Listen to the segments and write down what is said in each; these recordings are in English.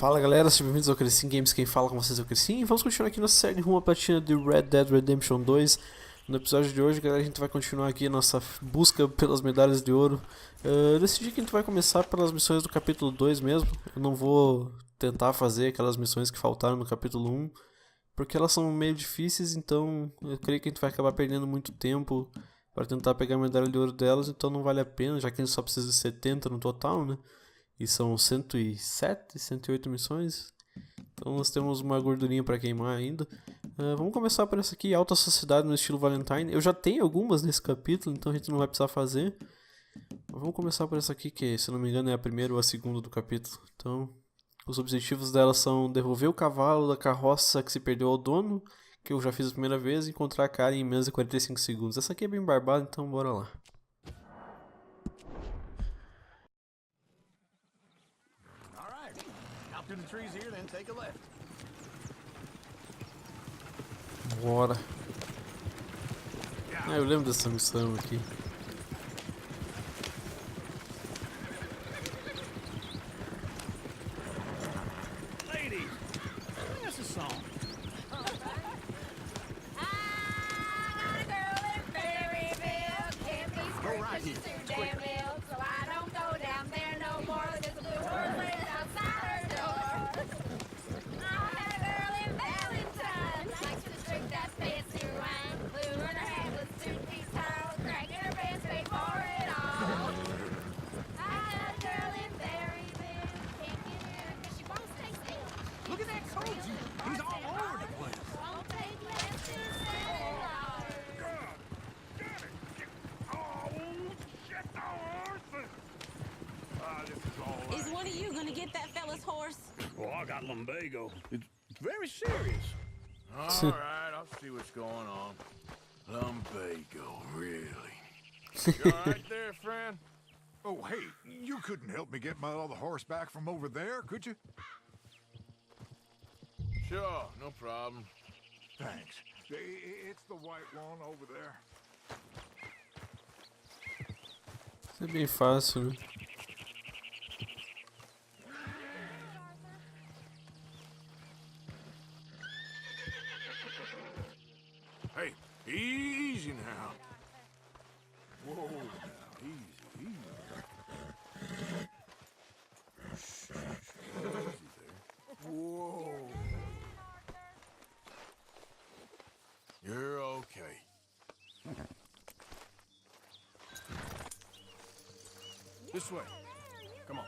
Fala galera, sejam bem-vindos ao Crescim Games, quem fala com vocês é o Crescim. E vamos continuar aqui nossa série Rumo à Platina de Red Dead Redemption 2. No episódio de hoje, galera, a gente vai continuar aqui a nossa busca pelas medalhas de ouro. Decidi que a gente vai começar pelas missões do capítulo 2 mesmo. Eu não vou tentar fazer aquelas missões que faltaram no capítulo 1, porque elas são meio difíceis, então eu creio que a gente vai acabar perdendo muito tempo para tentar pegar a medalha de ouro delas, então não vale a pena, já que a gente só precisa de 70 no total, né? E são 107, 108 missões. Então nós temos uma gordurinha para queimar ainda. Vamos começar por essa aqui, Alta Sociedade no estilo Valentine. Eu já tenho algumas nesse capítulo, então a gente não vai precisar fazer. Vamos começar por essa aqui, que se não me engano é a primeira ou a segunda do capítulo. Então, os objetivos dela são devolver o cavalo da carroça que se perdeu ao dono, que eu já fiz a primeira vez, e encontrar a Karen em menos de 45 segundos. Essa aqui é bem barbada, então bora lá. Bora. Eu lembro dessa missão aqui. Ladies, that's a song. Well, I got lumbago. It's very serious. All right, I'll see what's going on. Lumbago, really? You all right there, friend? Oh, hey, you couldn't help me get my other horse back from over there, could you? Sure, no problem. Thanks. It's the white one over there. Isso é bem fácil, né? Hey, easy now. Whoa, now, easy, easy. Shh, easy there. Whoa. You're okay. This way. Come on.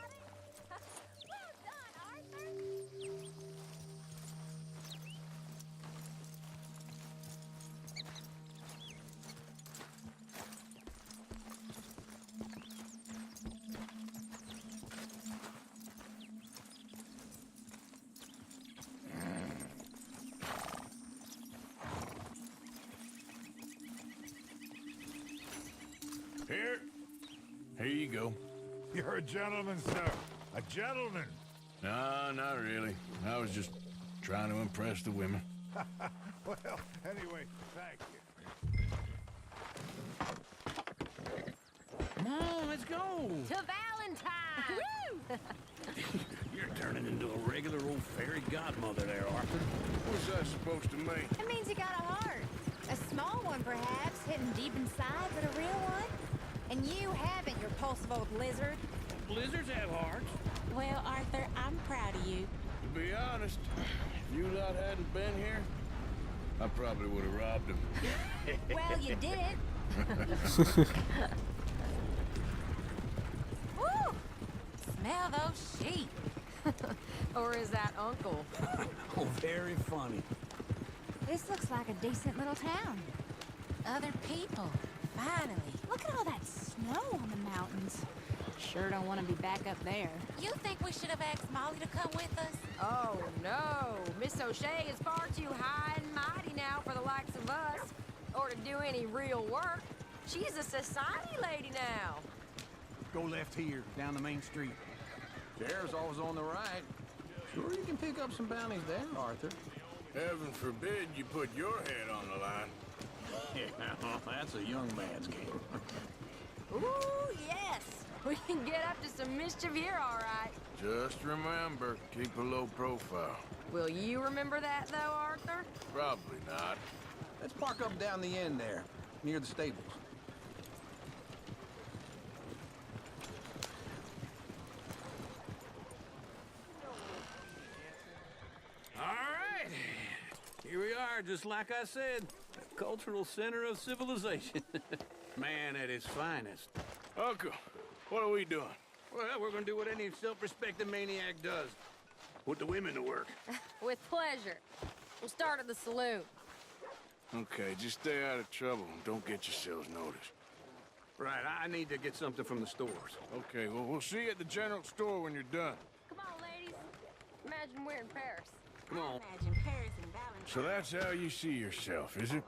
Here you go. You're a gentleman, sir. A gentleman. No, not really. I was just trying to impress the women. Well, anyway, thank you. Come on, let's go. To Valentine! You're turning into a regular old fairy godmother there, Arthur. What's that supposed to mean? It means you got a heart. A small one, perhaps, hidden deep inside, but a real one. And you haven't, you repulsive old lizard. Blizzards have hearts. Well, Arthur, I'm proud of you. To be honest, if you lot hadn't been here, I probably would have robbed him. Well, you did it. Woo! Smell those sheep. Or is that Uncle? Oh, very funny. This looks like a decent little town. Other people. Finally. Look at all that snow on the mountains. Sure don't want to be back up there. You think we should have asked Molly to come with us? Oh, no. Miss O'Shea is far too high and mighty now for the likes of us. Or to do any real work. She's a society lady now. Go left here, down the main street. Chair's always on the right. Sure, you can pick up some bounties there, Arthur. Heaven forbid you put your head on the line. Yeah, that's a young man's game. Ooh, yes. We can get up to some mischief here, all right. Just remember, keep a low profile. Will you remember that, though, Arthur? Probably not. Let's park up down the end there, near the stables. All right. Here we are, just like I said. The cultural center of civilization. Man at his finest. Uncle, what are we doing? Well, we're gonna do what any self-respecting maniac does. Put the women to work. With pleasure. We'll start at the saloon. Okay, just stay out of trouble and don't get yourselves noticed. Right, I need to get something from the stores. Okay, well, we'll see you at the general store when you're done. Come on, ladies. Imagine we're in Paris. Come on. Imagine Paris and Valentine. So that's how you see yourself, is it?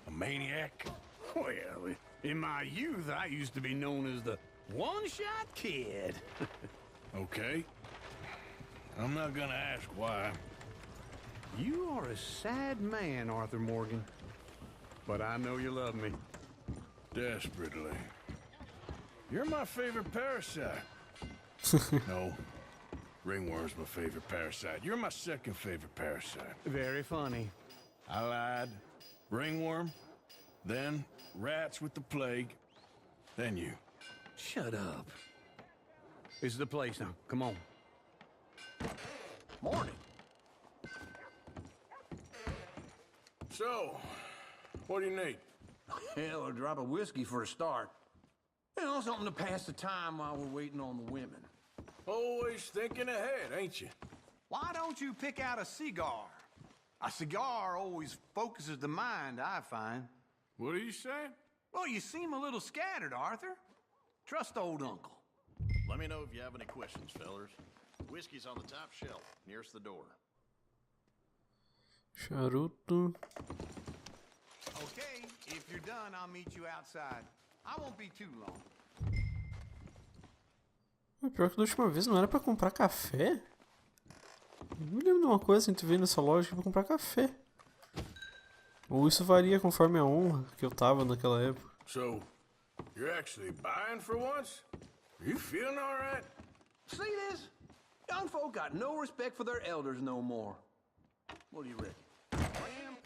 A maniac? Well, in my youth, I used to be known as the one-shot kid. Okay. I'm not gonna ask why. You are a sad man, Arthur Morgan. But I know you love me. Desperately. You're my favorite parasite. No. Ringworm's my favorite parasite. You're my second favorite parasite. Very funny. I lied. Ringworm, then rats with the plague, then you. Shut up. This is the place now. Come on. Morning. So, what do you need? Hell, a drop of whiskey for a start. You know, something to pass the time while we're waiting on the women. Always thinking ahead, ain't you? Why don't you pick out a cigar? A cigar always focuses the mind, I find. What are you saying? Well, you seem a little scattered, Arthur. Trust old uncle. Let me know if you have any questions, fellers. Whiskey's on the top shelf, nearest the door. Charuto. Okay, if you're done, I'll meet you outside. I won't be too long. Pior que da última vez não era pra comprar café? Eu me lembro de uma coisa que a gente veio nessa loja pra comprar café. Ou isso varia conforme a honra que eu tava naquela época. So, you're actually buying for once? Are you feeling all right? See this? Young folk got no respect for their elders no more. What do you reckon? Ram?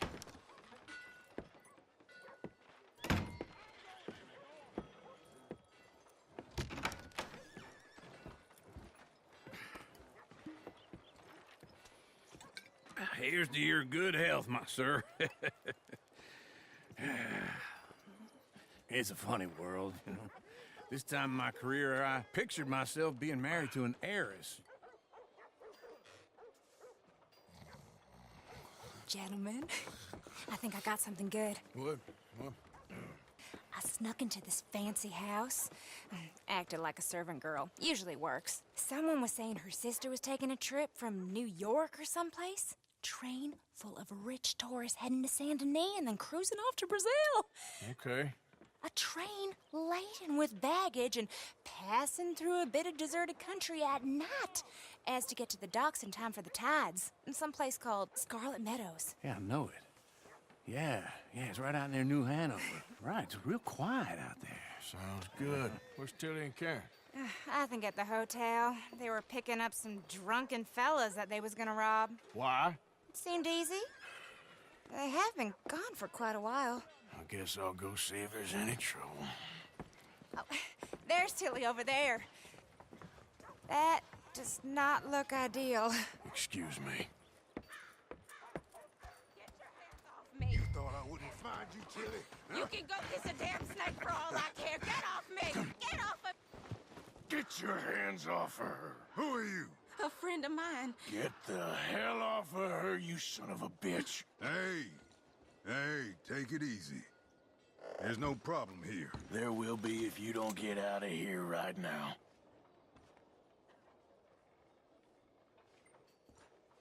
Here's to your good health, my sir. It's a funny world, you know. This time in my career, I pictured myself being married to an heiress. Gentlemen, I think I got something good. What? I snuck into this fancy house. Acted like a servant girl. Usually works. Someone was saying her sister was taking a trip from New York or someplace. Train full of rich tourists heading to Saint Denis and then cruising off to Brazil. Okay. A train laden with baggage and passing through a bit of deserted country at night as to get to the docks in time for the tides in some place called Scarlet Meadows. Yeah, I know it. Yeah, it's right out near New Hanover. Right, it's real quiet out there. Sounds good. Where's Tilly and Karen? I think at the hotel. They were picking up some drunken fellas that they was gonna rob. Why? It seemed easy. They have been gone for quite a while. I guess I'll go see if there's any trouble. Oh, there's Tilly over there. That does not look ideal. Excuse me. Me. Thought I wouldn't find you, Tilly. You can go kiss a damn snake for all I care. Get off me! Get off of Get your hands off of her. Who are you? a friend of mine. Get the hell off of her, you son of a bitch. Hey, take it easy. There's no problem here. There will be if you don't get out of here right now.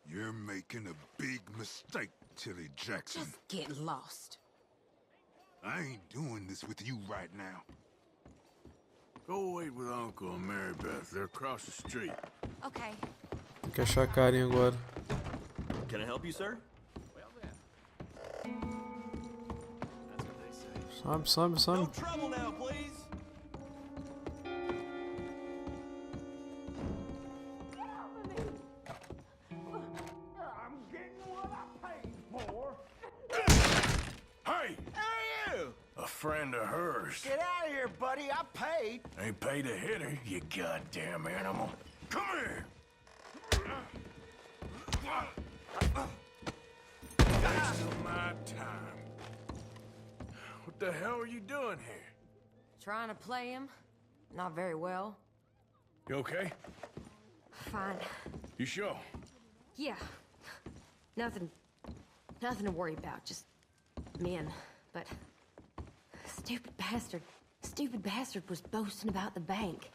You're making a big mistake, Tilly Jackson. Just get lost. I ain't doing this with you right now. Go wait with Uncle and Mary Beth. They're across the street. Okay. Tem que achar a Karen agora. Can I help you, sir? Sobe. No trouble now, please. a friend of hers. Get out of here, buddy. I paid. Ain't paid a hitter, you goddamn animal. Come here! Wasting my time. What the hell are you doing here? Trying to play him. Not very well. You okay? Fine. You sure? Yeah. Nothing to worry about. Just men. But stupid bastard was boasting about the bank.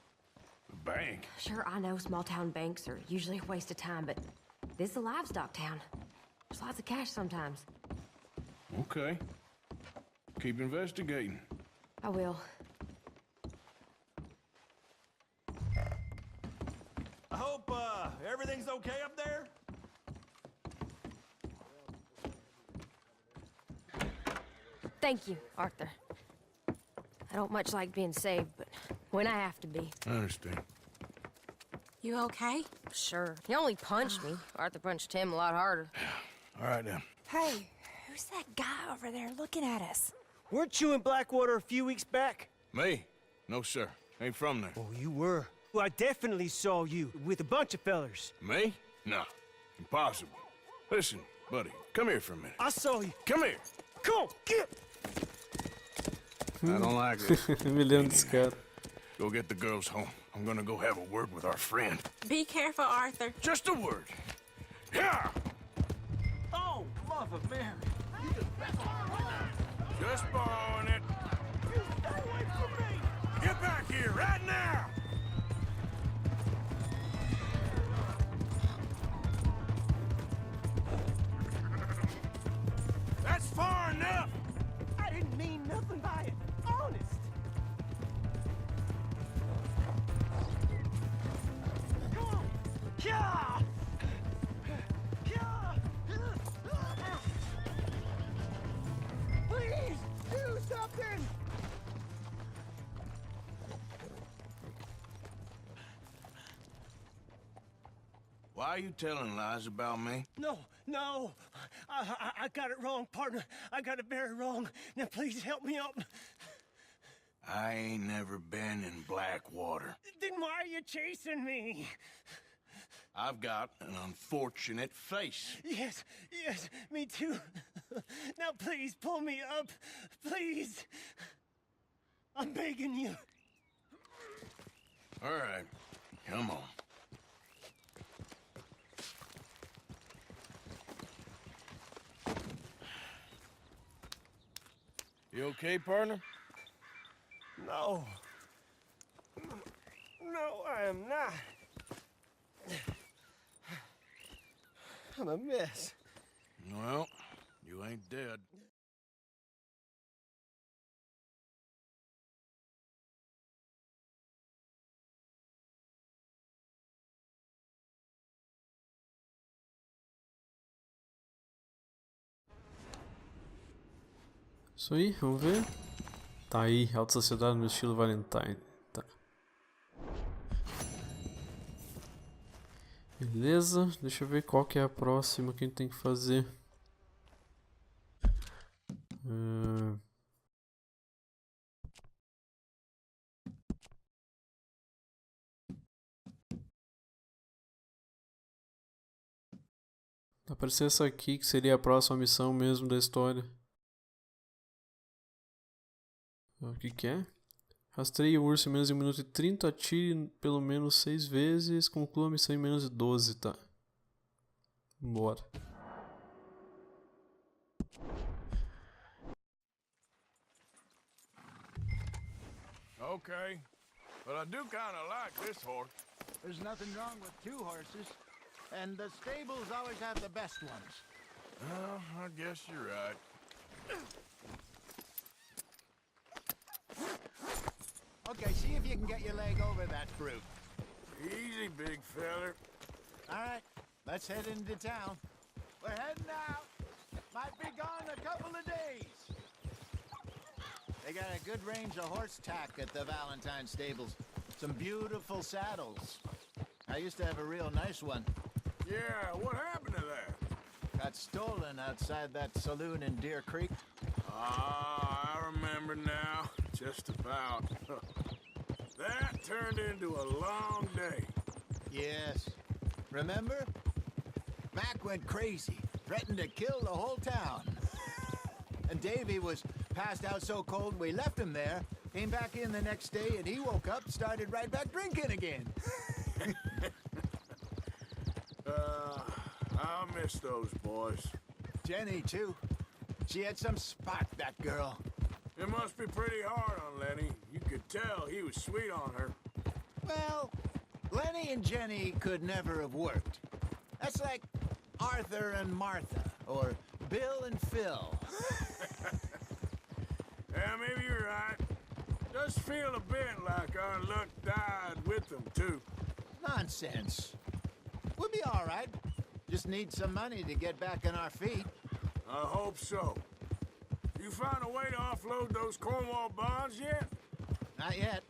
The bank? Sure, I know small town banks are usually a waste of time, but this is a livestock town. There's lots of cash sometimes. Okay. Keep investigating. I will. I hope, everything's okay up there? Thank you, Arthur. I don't much like being saved, but when I have to be. I understand. You okay? Sure. He only punched me. Arthur punched him a lot harder. All right, then. Hey, who's that guy over there looking at us? Weren't you in Blackwater a few weeks back? Me? No, sir. Ain't from there. Oh, you were. Well, I definitely saw you with a bunch of fellers. Me? No. Impossible. Listen, buddy, come here for a minute. I saw you. Come here. Come on, get! I don't like this. Me lembro desse cara. Go get the girls home. I'm gonna go have a word with our friend. Be careful, Arthur. Just a word. Yeah! Oh, Mother Mary. Just borrowing it. You stay away from me! Get back here right now! That's far enough! I didn't mean nothing by it. Honest. Come on. Yeah! Yeah! Please, do something! Why are you telling lies about me? No. I got it wrong, partner. I got it very wrong. Now, please help me up. I ain't never been in Blackwater. Then why are you chasing me? I've got an unfortunate face. Yes, me too. Now, please, pull me up. Please. I'm begging you. All right, come on. You okay, partner? No. No, I am not. I'm a mess. Well, you ain't dead. Isso aí, vamos ver. Tá aí, Alta Sociedade no estilo Valentine. Tá. Beleza, deixa eu ver qual que é a próxima que a gente tem que fazer. Apareceu essa aqui que seria a próxima missão mesmo da história. O que é? Rastreie o urso em menos de 1 minuto e 30, atire pelo menos 6 vezes, conclua a missão em menos de 12, tá? Bora. Okay, but I do kind of like this horse. There's nothing wrong with 2 horses. And the stables always have the best ones. Well, I guess you're right. Okay, see if you can get your leg over that brute. Easy, big feller. All right, let's head into town. We're heading out. Might be gone a couple of days. They got a good range of horse tack at the Valentine stables. Some beautiful saddles. I used to have a real nice one. Yeah, what happened to that? Got stolen outside that saloon in Deer Creek. Ah, I remember now. Just about. That turned into a long day. Yes. Remember? Mac went crazy, threatened to kill the whole town. And Davy was passed out so cold we left him there, came back in the next day, and he woke up, started right back drinking again. I'll miss those boys. Jenny, too. She had some spark, that girl. It must be pretty hard on Lenny. You could tell he was sweet on her. Well, Lenny and Jenny could never have worked. That's like Arthur and Martha, or Bill and Phil. Yeah, maybe you're right. Does feel a bit like our luck died with them, too. Nonsense. We'll be all right. Just need some money to get back on our feet. I hope so. You found a way to offload those Cornwall bonds yet? Not yet.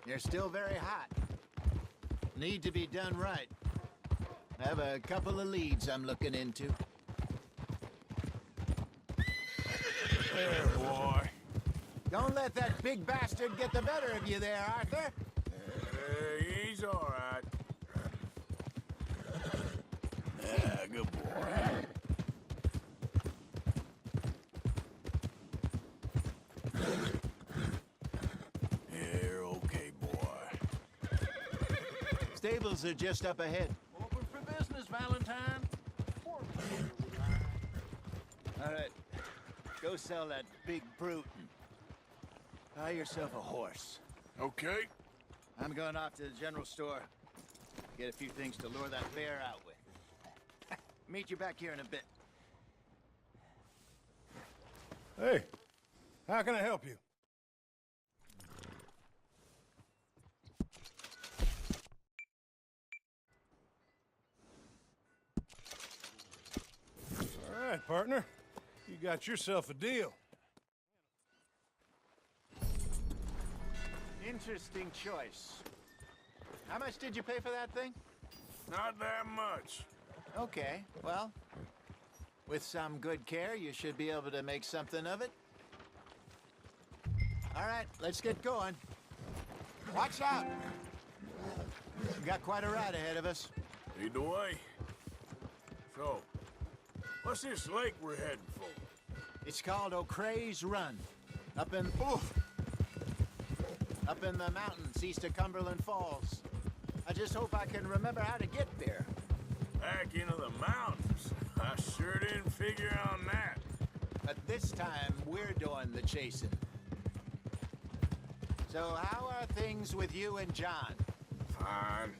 They're still very hot. Need to be done right. I have a couple of leads I'm looking into. There, boy. Don't let that big bastard get the better of you there, Arthur. He's all right. Yeah, good boy. You're okay, boy. Stables are just up ahead. Open for business, Valentine. All right. Go sell that big brute and buy yourself a horse. Okay. I'm going off to the general store. Get a few things to lure that bear out with. Meet you back here in a bit. Hey, how can I help you? All right, partner. You got yourself a deal. Interesting choice. How much did you pay for that thing? Not that much. Okay, well, with some good care, you should be able to make something of it. All right, let's get going. Watch out! We've got quite a ride ahead of us. Lead the way. So, what's this lake we're heading for? It's called O'Creagh's Run. Up in the mountains east of Cumberland Falls. I just hope I can remember how to get there. Back into the mountains? I sure didn't figure on that. But this time, we're doing the chasing. So how are things with you and John? Fine.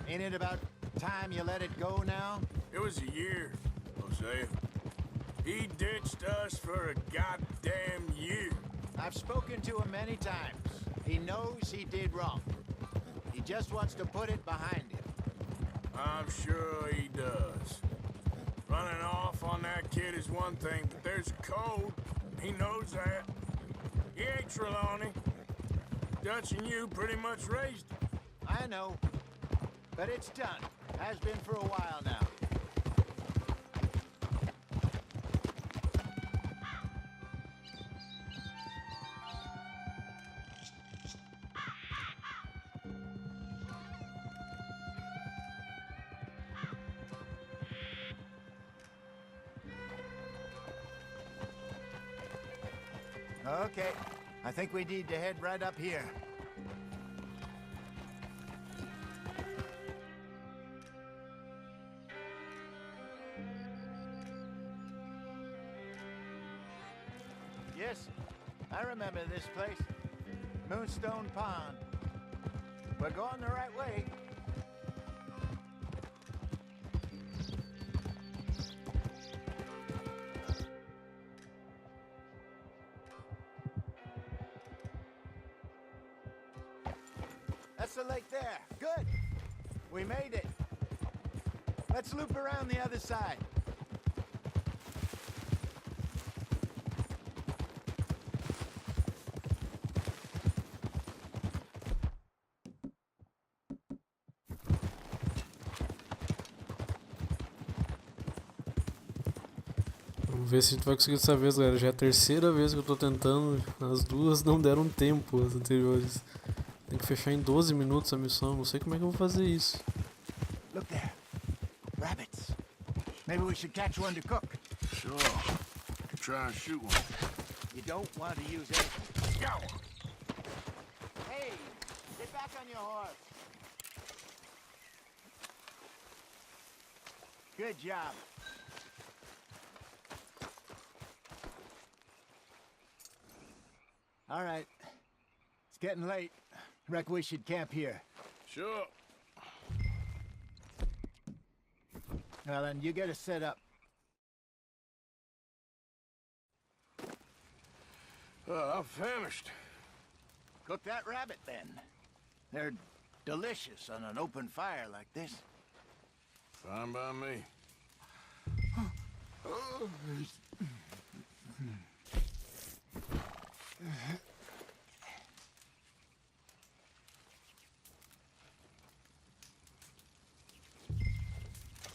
Ain't it about time you let it go now? It was a year, Hosea. He ditched us for a goddamn year. I've spoken to him many times. He knows he did wrong. He just wants to put it behind him. I'm sure he does. Running off on that kid is one thing, but there's a code. He knows that. He ain't Trelawney. Dutch and you pretty much raised him. I know. But it's done. Has been for a while now. Okay, I think we need to head right up here. Yes, I remember this place. Moonstone Pond. We're going the right way. That's the lake there. Good. We made it. Let's loop around the other side. Vamos ver se a gente vai conseguir dessa vez, galera. Já é a terceira vez que eu tô tentando. As duas não deram tempo, as anteriores. Tem que fechar em 12 minutos a missão. Não sei como é que eu vou fazer isso. Look there. Rabbits. Maybe we should catch one to cook. Sure. Try and shoot one. You don't want to use anything. Go! Hey, get back on your horse. Good job. All right. It's getting late. Reckon we should camp here. Sure. Well, then you get us set up. I'm famished. Cook that rabbit, then. They're delicious on an open fire like this. Fine by me.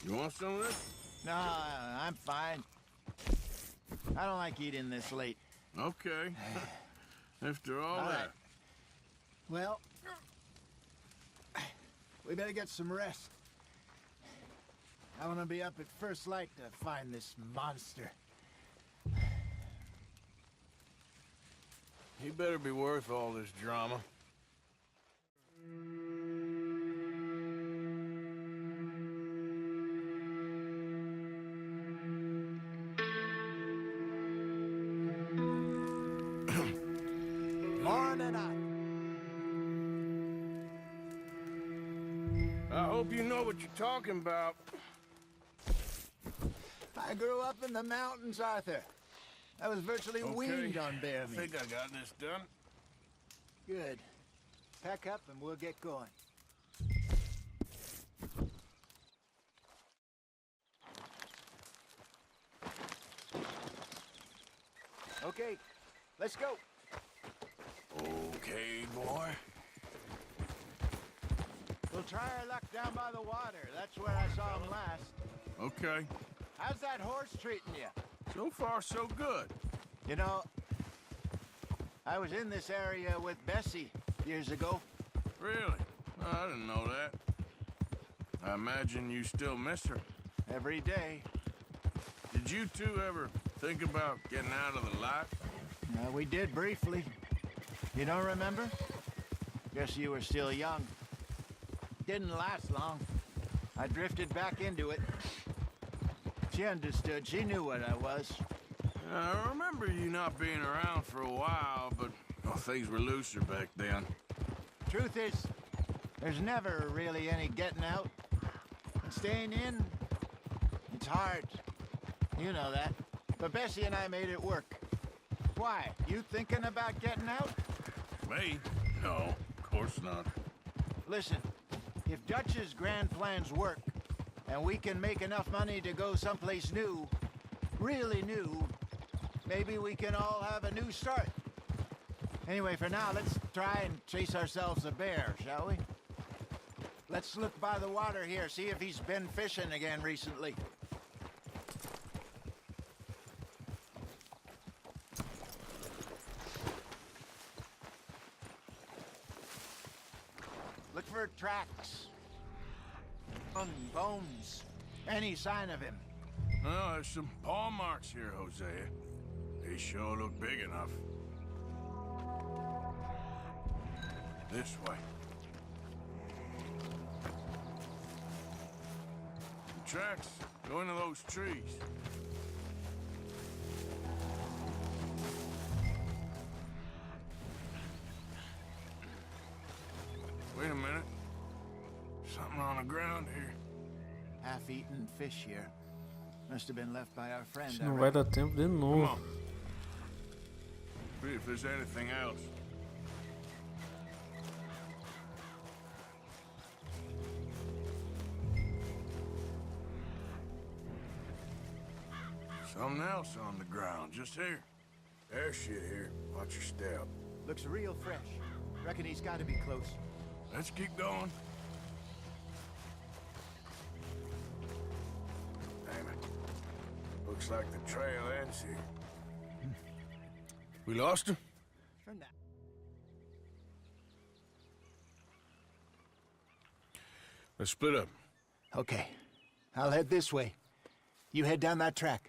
You want some of this? No, I'm fine. I don't like eating this late. Okay. After all All that. right. Well, we better get some rest. I want to be up at first light to find this monster. He better be worth all this drama. Morning, I hope you know what you're talking about. I grew up in the mountains, Arthur. I was virtually weaned on bear I meat. think I got this done. Good. Pack up and we'll get going. Okay, let's go. Okay, boy. We'll try our luck down by the water. That's where I saw him last. Okay. How's that horse treating you? So far, so good. You know, I was in this area with Bessie years ago. Really? No, I didn't know that. I imagine you still miss her. Every day. Did you two ever think about getting out of the light? We did briefly. You don't remember? Guess you were still young. Didn't last long. I drifted back into it. She understood. She knew what I was. I remember you not being around for a while, but things were looser back then. Truth is, there's never really any getting out. And staying in, it's hard. You know that. But Bessie and I made it work. Why? You thinking about getting out? Me? No, of course not. Listen, if Dutch's grand plans work, and we can make enough money to go someplace new, really new, maybe we can all have a new start. Anyway, for now, let's try and chase ourselves a bear, shall we? Let's look by the water here, see if he's been fishing again recently. Look for tracks. Bones. Any sign of him. Well, there's some paw marks here, Hosea. They sure look big enough. This way. The tracks go into those trees. Wait a minute. Something on the ground here. Half-eaten fish here. Must have been left by our friend. Não vai dar tempo de novo. Come on. See if there's anything else. Something else on the ground, just here. There's shit here. Watch your step. Looks real fresh. Reckon he's got to be close. Let's keep going. Damn it. Looks Looks like the trail ends here. We lost him? For now. Let's split up. Okay. I'll head this way. You head down that track.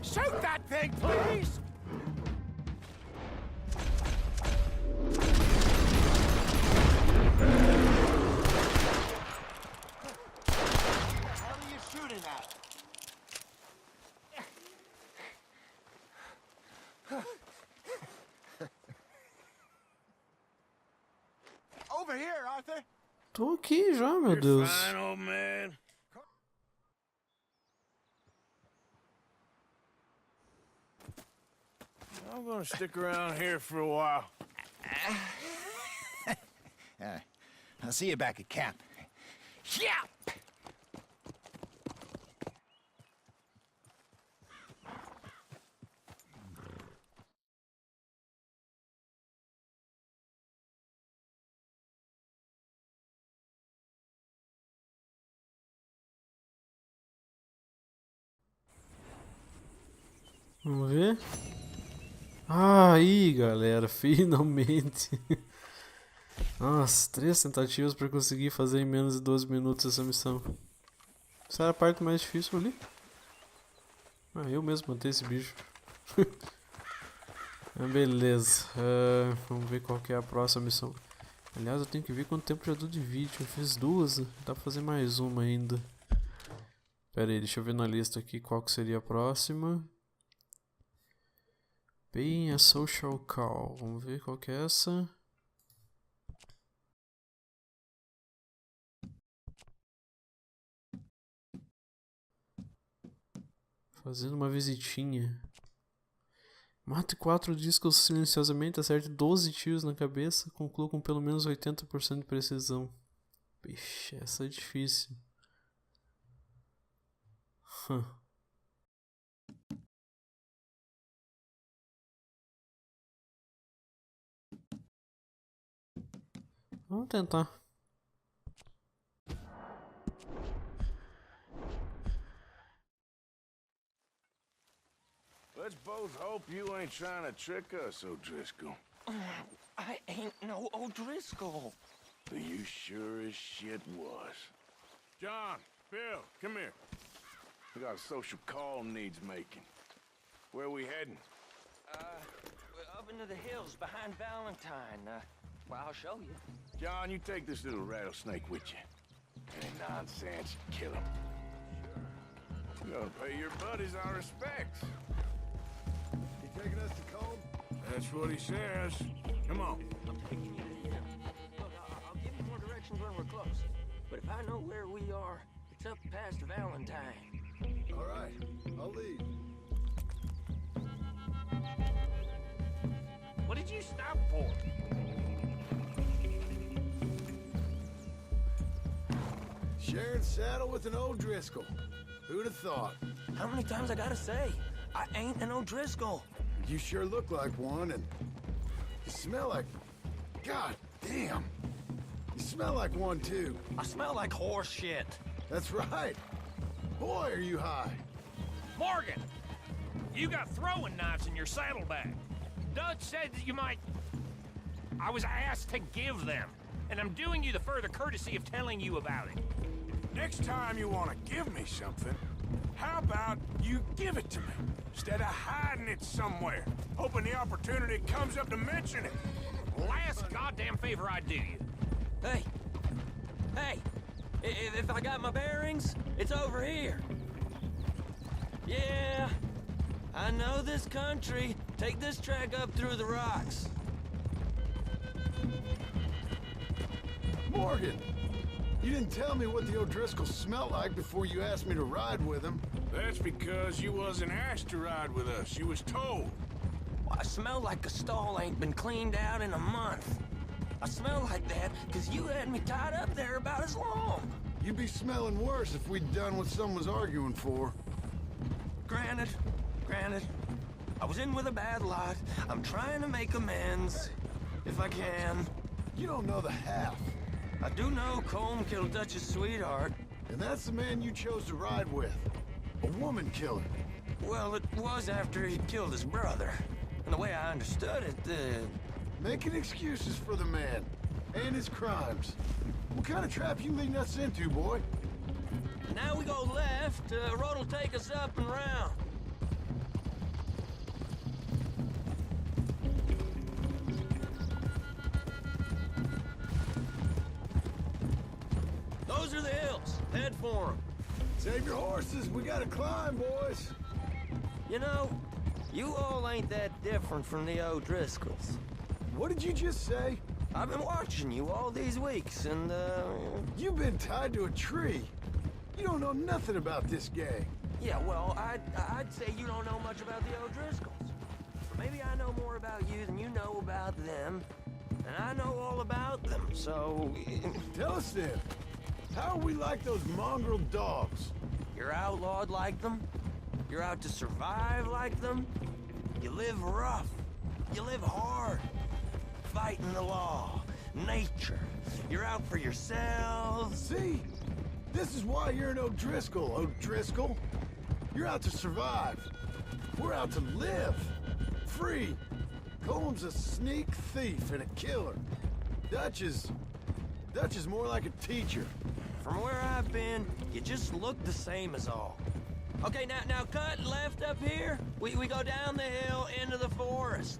Shoot that thing, please! What are you shooting at? Over here, Arthur. Tô aqui já, meu Deus. Fine, old man. I'm gonna stick around here for a while. I'll see you back at camp. Yeah! Vamos ver. Aí, galera, finalmente. Nossa, 3 tentativas para conseguir fazer em menos de 12 minutos essa missão. Essa era a parte mais difícil ali. Ah, eu mesmo matei esse bicho. Beleza. Vamos ver qual que é a próxima missão. Aliás, eu tenho que ver quanto tempo já deu de vídeo. Eu fiz 2, dá pra fazer mais uma ainda. Pera aí, deixa eu ver na lista aqui qual que seria a próxima. Bem, a social call. Vamos ver qual que é essa. Fazendo uma visitinha. Mate 4 discos silenciosamente, acerte 12 tiros na cabeça, conclua com pelo menos 80% de precisão. Vixe, essa é difícil. Vamos tentar. Let's both hope you ain't trying to trick us, O'Driscoll. I ain't no O'Driscoll. But you sure as shit was. John, Bill, come here. We got a social call needs making. Where are we heading? We're up into the hills behind Valentine. Well, I'll show you. John, you take this little rattlesnake with you. Any nonsense, kill him. Sure. You're gonna pay your buddies our respects. You taking us to Cold? That's what he says. Come on. I'm taking you to him. Look, I'll give you more directions when we're close. But if I know where we are, it's up past Valentine. All right, I'll lead. What did you stop for? Sharing saddle with an O'Driscoll. Who'd have thought? How many times I gotta say? I ain't an O'Driscoll. You sure look like one, and you smell like... God damn. You smell like one, too. I smell like horse shit. That's right. Boy, are you high. Morgan, you got throwing knives in your saddlebag. Dutch said that you might... I was asked to give them, and I'm doing you the further courtesy of telling you about it. Next time you want to give me something, how about you give it to me, instead of hiding it somewhere, hoping the opportunity comes up to mention it. Last goddamn favor I do you. Hey! Hey! If I got my bearings, it's over here. Yeah, I know this country. Take this track up through the rocks. Morgan, You didn't tell me what the O'Driscolls smelled like before you asked me to ride with them. That's because you wasn't asked to ride with us. You was told. Well, I smell like a stall ain't been cleaned out in a month. I smell like that because you had me tied up there about as long. You'd be smelling worse if we'd done what someone was arguing for. Granted. I was in with a bad lot. I'm trying to make amends, if I can. You don't know the half. I do know Colm killed Dutch's sweetheart. And that's the man you chose to ride with. A woman killer. Well, it was after he killed his brother. And the way I understood it, Making excuses for the man. And his crimes. What kind of trap you leading us into, boy? Now we go left. Road will take us up and round. Those are the hills. Head for them. Save your horses. We gotta climb, boys. You know, you all ain't that different from the O'Driscolls. What did you just say? I've been watching you all these weeks, and, You've been tied to a tree. You don't know nothing about this gang. Yeah, well, I'd say you don't know much about the O'Driscolls. But maybe I know more about you than you know about them. And I know all about them, so... Tell us then. How are we like those mongrel dogs? You're outlawed like them. You're out to survive like them. You live rough. You live hard. Fighting the law. Nature. You're out for yourselves. See? This is why you're an O'Driscoll, O'Driscoll. You're out to survive. We're out to live. Free. Colm's a sneak thief and a killer. Dutch is more like a teacher. From where I've been, you just look the same as all. Okay, now cut left up here. We go down the hill into the forest.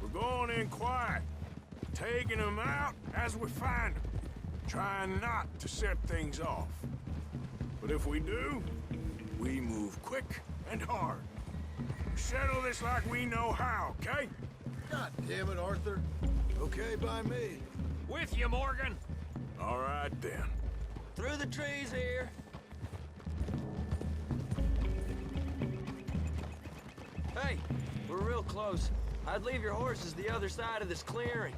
We're going in quiet, taking them out as we find them, trying not to set things off. But if we do, we move quick and hard. Settle this like we know how, okay? God damn it, Arthur. Okay by me. With you, Morgan. All right, then. Through the trees here. Hey, we're real close. I'd leave your horses the other side of this clearing.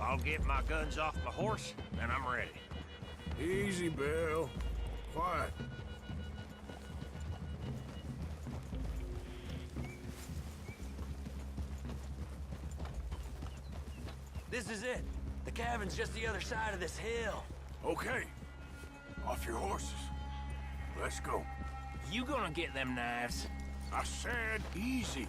I'll get my guns off my horse, and I'm ready. Easy, Bill. Quiet. This is it. The cabin's just the other side of this hill. Okay. Off your horses. Let's go. You gonna get them knives? I said easy.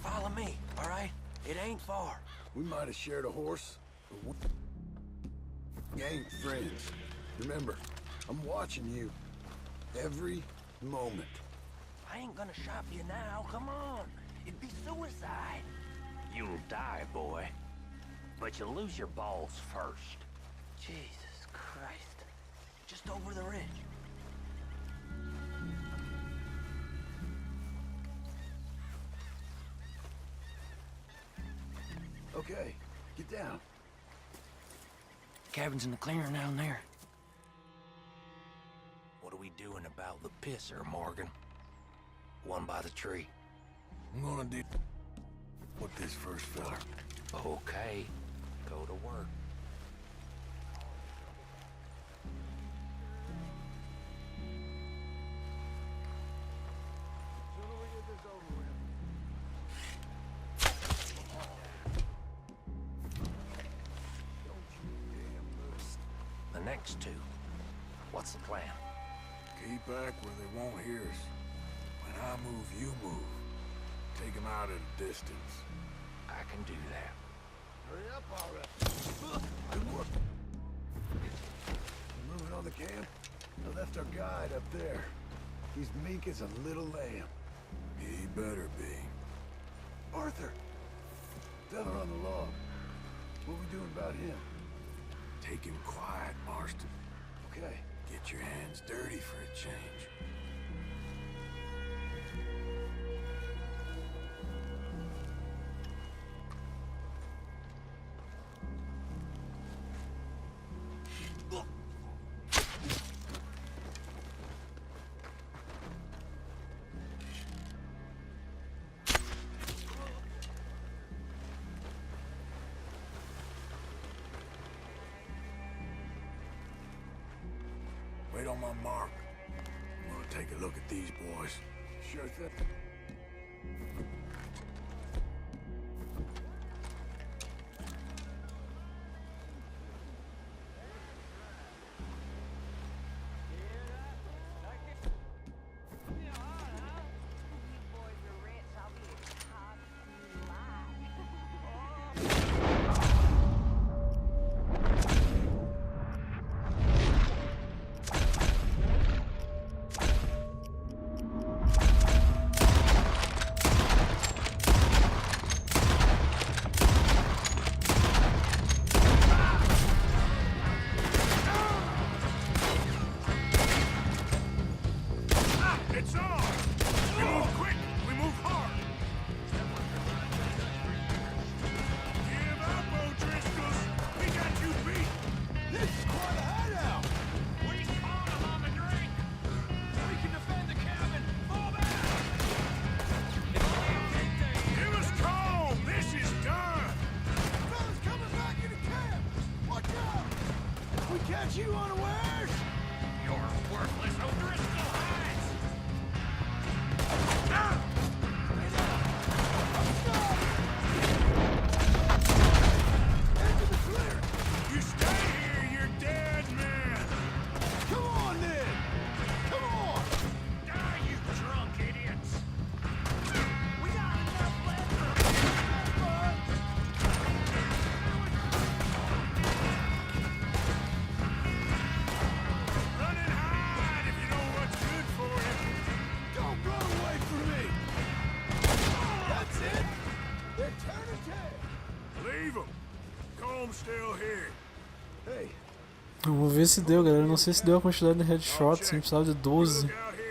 Follow me, all right? It ain't far. We might have shared a horse, but we ain't friends. Remember, I'm watching you. Every moment. I ain't gonna shop you now, come on. It'd be suicide. You'll die, boy. But you'll lose your balls first. Jesus Christ. Just over the ridge. Okay, get down. Cabin's in the clearing down there. What are we doing about the pisser, Morgan? One by the tree. I'm gonna do with this first fella. Okay, go to work. The next two, what's the plan? Keep back where they won't hear us. When I move, you move. Take them out at a distance. I can do that. Hurry up, all right. Good work. You moving on the camp? I left our guide up there. He's meek as a little lamb. He better be. Arthur! Fella on the log. What we doing about him? Take him quiet, Marston. Okay. Get your hands dirty for a change. on my mark. I'm gonna take a look at these boys. Sure thing. You unawares? Your worthless O'Driscoll hides! Into the clear! You stay here, you're dead, man! Come on, then! Come on! Die, you drunk idiots! We got enough left for Run and hide if you know what's good for you! Don't run away from me! That's it! They're turning tail! Leave them! Comb's still here. Hey, Vamos ver se deu, galera. Não sei se deu a quantidade de headshots, a gente precisava de 12. Look out here.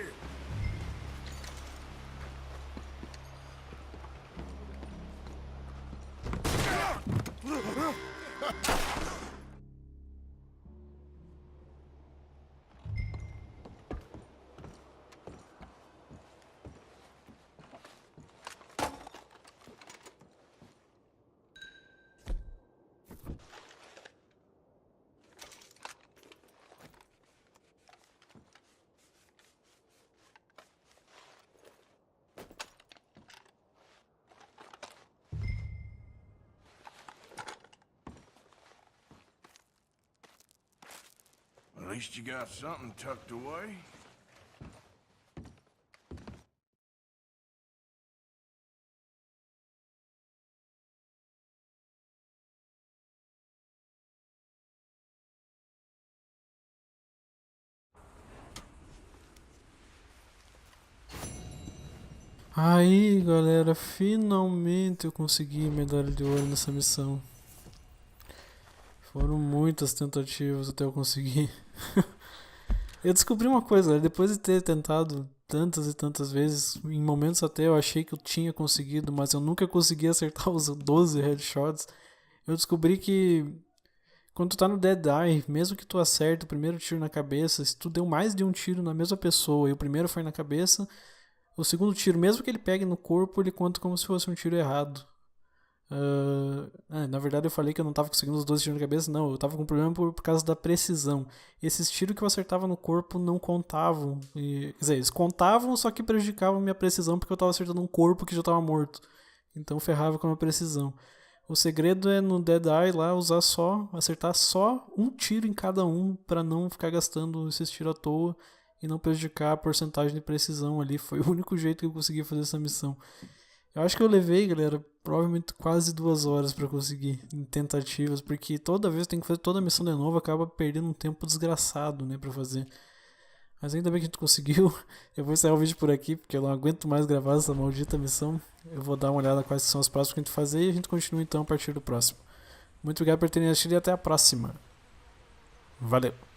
At least you got something tucked away. Aí, galera, finalmente eu consegui medalha de ouro nessa missão. Foram muitas tentativas até eu conseguir. Eu descobri uma coisa, galera, depois de ter tentado tantas e tantas vezes, em momentos até eu achei que eu tinha conseguido, mas eu nunca consegui acertar os 12 headshots. Eu descobri que quando tu tá no Dead Eye, mesmo que tu acerte o primeiro tiro na cabeça, se tu deu mais de um tiro na mesma pessoa e o primeiro foi na cabeça, o segundo tiro, mesmo que ele pegue no corpo, ele conta como se fosse um tiro errado. Na verdade eu falei que eu não tava conseguindo os 12 tiros na cabeça. Não, eu tava com problema por causa da precisão. Esses tiros que eu acertava no corpo não contavam. Quer dizer, eles contavam, só que prejudicavam a minha precisão, porque eu tava acertando um corpo que já tava morto. Então ferrava com a minha precisão. O segredo é no Dead Eye lá acertar só um tiro em cada um, pra não ficar gastando esses tiros à toa e não prejudicar a porcentagem de precisão ali. Foi o único jeito que eu consegui fazer essa missão. Eu acho que eu levei, galera, provavelmente quase 2 horas pra conseguir, em tentativas, porque toda vez que tem que fazer toda a missão de novo, acaba perdendo um tempo desgraçado, né, pra fazer. Mas ainda bem que a gente conseguiu. Eu vou encerrar o vídeo por aqui, porque eu não aguento mais gravar essa maldita missão. Eu vou dar uma olhada quais são as próximas que a gente fazer e a gente continua então a partir do próximo. Muito obrigado por terem assistido e até a próxima. Valeu!